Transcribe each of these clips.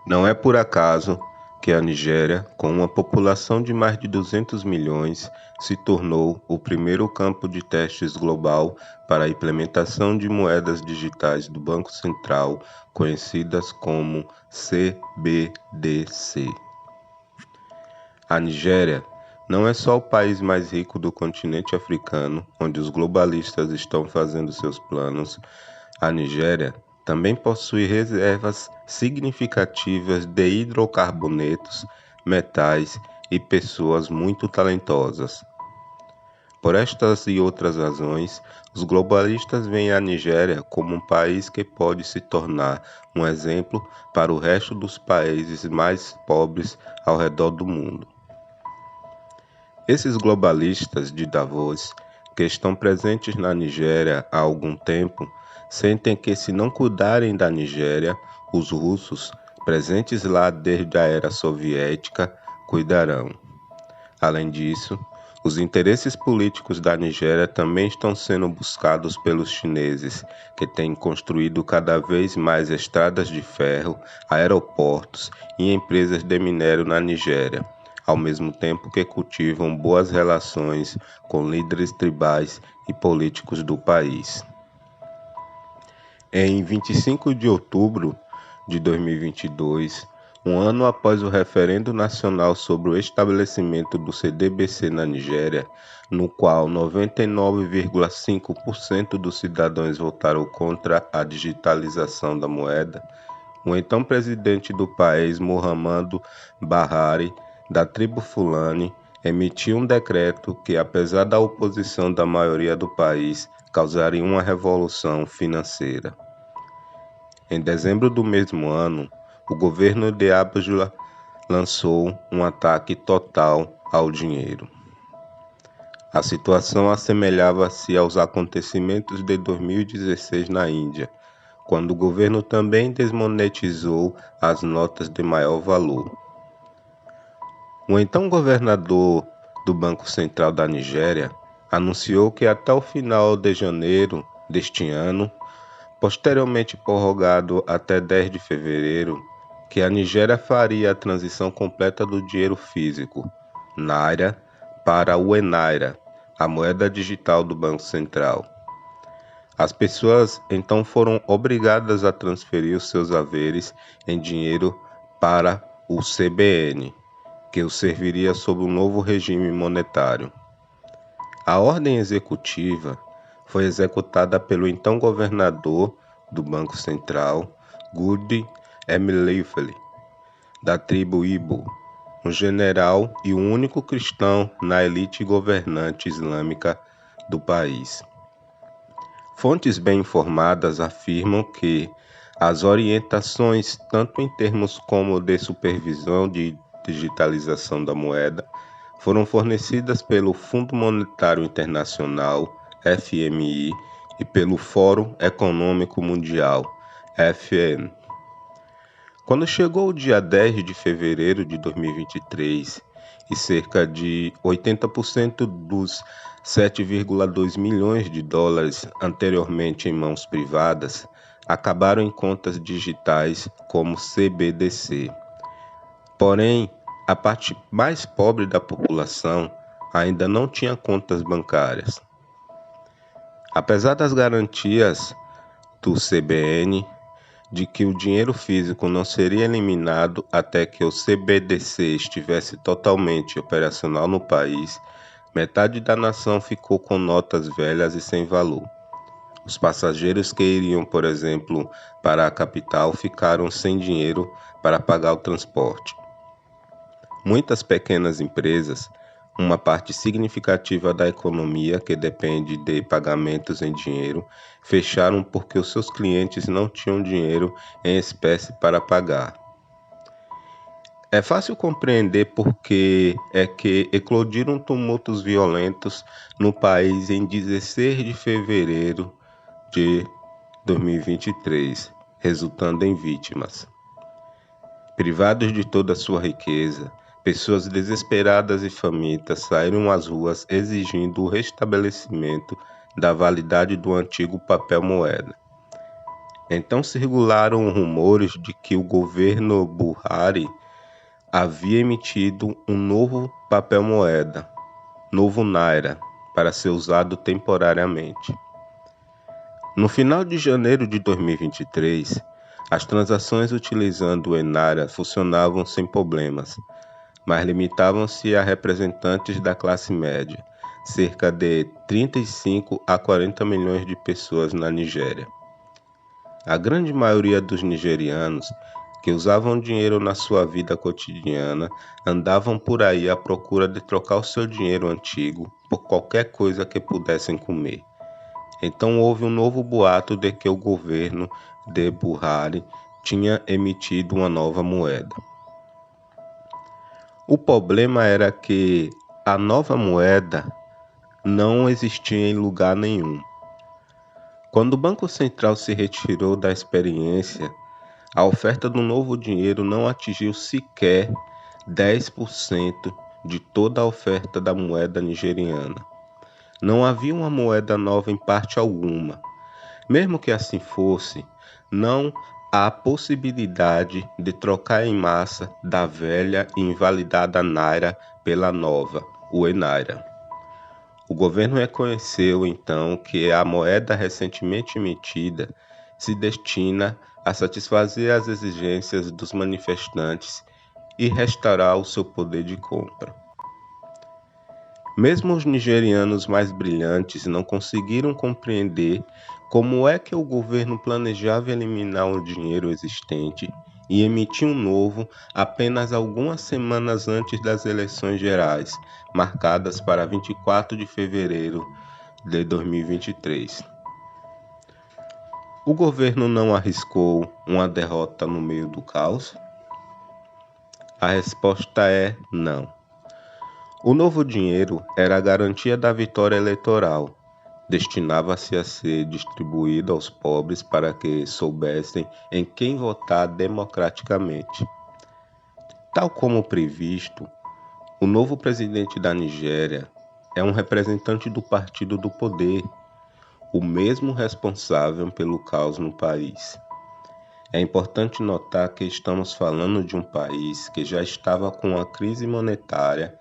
Não é por acaso que a Nigéria, com uma população de mais de 200 milhões, se tornou o primeiro campo de testes global para a implementação de moedas digitais do Banco Central, conhecidas como CBDC. A Nigéria não é só o país mais rico do continente africano, onde os globalistas estão fazendo seus planos. A Nigéria também possui reservas significativas de hidrocarbonetos, metais e pessoas muito talentosas. Por estas e outras razões, os globalistas veem a Nigéria como um país que pode se tornar um exemplo para o resto dos países mais pobres ao redor do mundo. Esses globalistas de Davos, que estão presentes na Nigéria há algum tempo, sentem que se não cuidarem da Nigéria, os russos, presentes lá desde a era soviética, cuidarão. Além disso, os interesses políticos da Nigéria também estão sendo buscados pelos chineses, que têm construído cada vez mais estradas de ferro, aeroportos e empresas de minério na Nigéria, ao mesmo tempo que cultivam boas relações com líderes tribais e políticos do país. Em 25 de outubro de 2022, um ano após o referendo nacional sobre o estabelecimento do CBDC na Nigéria, no qual 99,5% dos cidadãos votaram contra a digitalização da moeda, o então presidente do país, Muhammadu Buhari, da tribo Fulani, emitiu um decreto que, apesar da oposição da maioria do país, causaria uma revolução financeira. Em dezembro do mesmo ano, o governo de Abuja lançou um ataque total ao dinheiro. A situação assemelhava-se aos acontecimentos de 2016 na Índia, quando o governo também desmonetizou as notas de maior valor. O então governador do Banco Central da Nigéria anunciou que até o final de janeiro deste ano, posteriormente prorrogado até 10 de fevereiro, que a Nigéria faria a transição completa do dinheiro físico, Naira, para o Enaira, a moeda digital do Banco Central. As pessoas então foram obrigadas a transferir os seus haveres em dinheiro para o CBN, que os serviria sob o novo regime monetário. A ordem executiva foi executada pelo então governador do Banco Central, Goody Emefiele, da tribo Igbo, um general e o único cristão na elite governante islâmica do país. Fontes bem informadas afirmam que as orientações, tanto em termos como de supervisão de digitalização da moeda, foram fornecidas pelo Fundo Monetário Internacional, FMI, e pelo Fórum Econômico Mundial, FN. Quando chegou o dia 10 de fevereiro de 2023 e cerca de 80% dos 7,2 milhões de dólares anteriormente em mãos privadas acabaram em contas digitais como CBDC. Porém, a parte mais pobre da população ainda não tinha contas bancárias. Apesar das garantias do CBN de que o dinheiro físico não seria eliminado até que o CBDC estivesse totalmente operacional no país, metade da nação ficou com notas velhas e sem valor. Os passageiros que iriam, por exemplo, para a capital ficaram sem dinheiro para pagar o transporte. Muitas pequenas empresas, uma parte significativa da economia que depende de pagamentos em dinheiro, fecharam porque os seus clientes não tinham dinheiro em espécie para pagar. É fácil compreender porque é que eclodiram tumultos violentos no país em 16 de fevereiro de 2023, resultando em vítimas. Privados de toda a sua riqueza, pessoas desesperadas e famintas saíram às ruas exigindo o restabelecimento da validade do antigo papel moeda. Então circularam rumores de que o governo Buhari havia emitido um novo papel moeda, novo Naira, para ser usado temporariamente. No final de janeiro de 2023, as transações utilizando o Naira funcionavam sem problemas, mas limitavam-se a representantes da classe média, cerca de 35 a 40 milhões de pessoas na Nigéria. A grande maioria dos nigerianos que usavam dinheiro na sua vida cotidiana andavam por aí à procura de trocar o seu dinheiro antigo por qualquer coisa que pudessem comer. Então houve um novo boato de que o governo de Buhari tinha emitido uma nova moeda. O problema era que a nova moeda não existia em lugar nenhum. Quando o Banco Central se retirou da experiência, a oferta do novo dinheiro não atingiu sequer 10% de toda a oferta da moeda nigeriana. Não havia uma moeda nova em parte alguma. Mesmo que assim fosse, não há possibilidade de trocar em massa da velha e invalidada Naira pela nova, o Enaira. O governo reconheceu, então, que a moeda recentemente emitida se destina a satisfazer as exigências dos manifestantes e restaurar o seu poder de compra. Mesmo os nigerianos mais brilhantes não conseguiram compreender como é que o governo planejava eliminar o dinheiro existente e emitir um novo apenas algumas semanas antes das eleições gerais, marcadas para 24 de fevereiro de 2023. O governo não arriscou uma derrota no meio do caos? A resposta é não. O novo dinheiro era a garantia da vitória eleitoral. Destinava-se a ser distribuído aos pobres para que soubessem em quem votar democraticamente. Tal como previsto, o novo presidente da Nigéria é um representante do Partido do Poder, o mesmo responsável pelo caos no país. É importante notar que estamos falando de um país que já estava com uma crise monetária,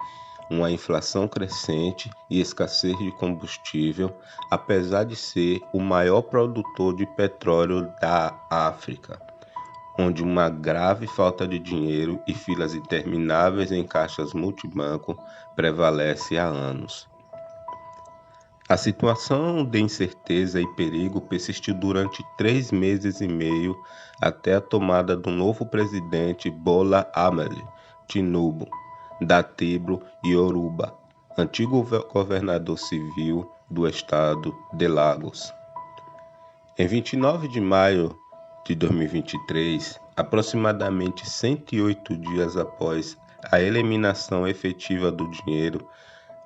uma inflação crescente e escassez de combustível, apesar de ser o maior produtor de petróleo da África, onde uma grave falta de dinheiro e filas intermináveis em caixas multibanco prevalece há anos. A situação de incerteza e perigo persistiu durante 3 meses e meio até a tomada do novo presidente Bola Ahmed Tinubu, da tribo Yoruba, antigo governador civil do estado de Lagos. Em 29 de maio de 2023, aproximadamente 108 dias após a eliminação efetiva do dinheiro,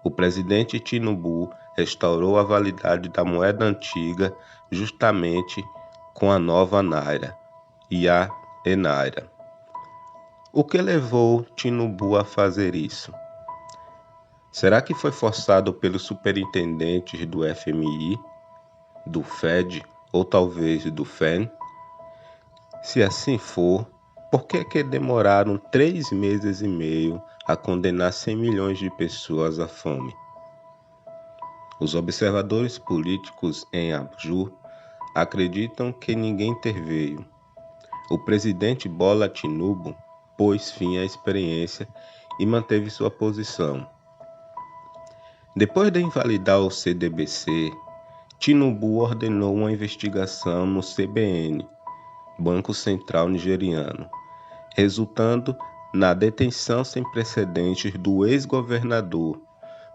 o presidente Tinubu restaurou a validade da moeda antiga justamente com a nova Naira e a Enaira. O que levou Tinubu a fazer isso? Será que foi forçado pelos superintendentes do FMI, do Fed ou talvez do FEN? Se assim for, por que demoraram 3 meses e meio a condenar 100 milhões de pessoas à fome? Os observadores políticos em Abuja acreditam que ninguém interveio. O presidente Bola Tinubu pôs fim à experiência e manteve sua posição. Depois de invalidar o CDBC, Tinubu ordenou uma investigação no CBN, Banco Central Nigeriano, resultando na detenção sem precedentes do ex-governador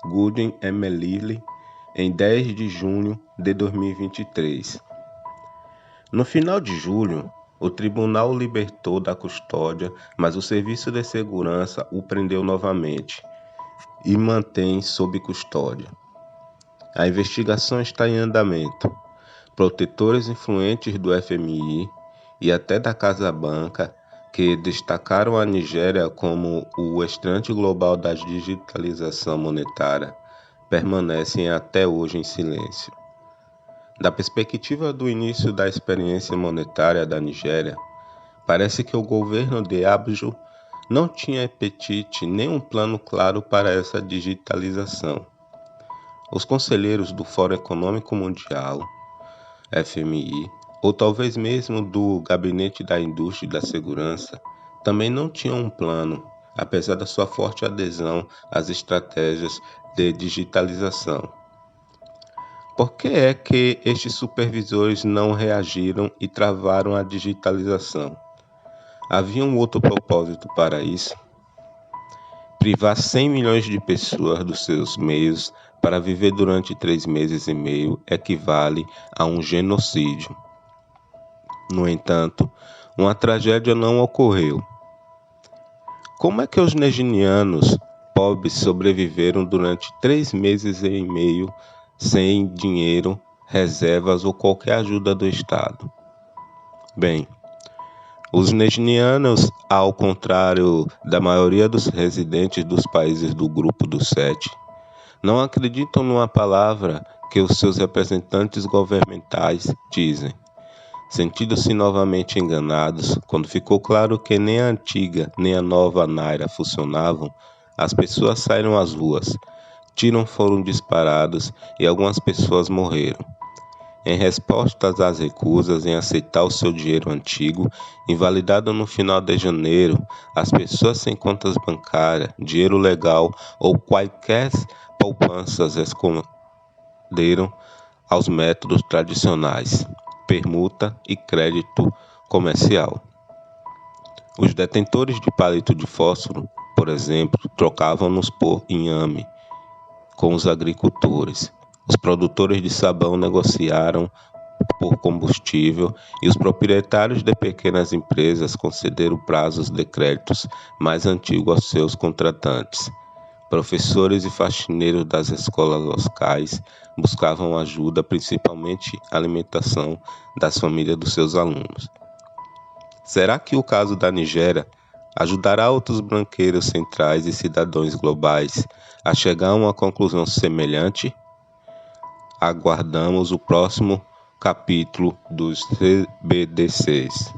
Godwin Emefiele em 10 de junho de 2023. No final de julho, o tribunal o libertou da custódia, mas o Serviço de Segurança o prendeu novamente e mantém sob custódia. A investigação está em andamento. Protetores influentes do FMI e até da Casa Branca, que destacaram a Nigéria como o estreante global da digitalização monetária, permanecem até hoje em silêncio. Da perspectiva do início da experiência monetária da Nigéria, parece que o governo de Abuja não tinha apetite nem um plano claro para essa digitalização. Os conselheiros do Fórum Econômico Mundial, FMI, ou talvez mesmo do Gabinete da Indústria e da Segurança, também não tinham um plano, apesar da sua forte adesão às estratégias de digitalização. Por que é que estes supervisores não reagiram e travaram a digitalização? Havia um outro propósito para isso? Privar 100 milhões de pessoas dos seus meios para viver durante 3 meses e meio equivale a um genocídio. No entanto, uma tragédia não ocorreu. Como é que os nigerianos pobres sobreviveram durante 3 meses e meio sem dinheiro, reservas ou qualquer ajuda do Estado? Bem, os nigerianos, ao contrário da maioria dos residentes dos países do Grupo dos Sete, não acreditam numa palavra que os seus representantes governamentais dizem. Sentindo-se novamente enganados, quando ficou claro que nem a antiga nem a nova Naira funcionavam, as pessoas saíram às ruas, tiros foram disparados e algumas pessoas morreram. Em resposta às recusas em aceitar o seu dinheiro antigo, invalidado no final de janeiro, as pessoas sem contas bancárias, dinheiro legal ou quaisquer poupanças responderam aos métodos tradicionais, permuta e crédito comercial. Os detentores de palito de fósforo, por exemplo, trocavam-nos por inhame com os agricultores. Os produtores de sabão negociaram por combustível e os proprietários de pequenas empresas concederam prazos de créditos mais antigos aos seus contratantes. Professores e faxineiros das escolas locais buscavam ajuda, principalmente a alimentação das famílias dos seus alunos. Será que o caso da Nigéria ajudará outros banqueiros centrais e cidadãos globais a chegar a uma conclusão semelhante? Aguardamos o próximo capítulo dos CBDCs.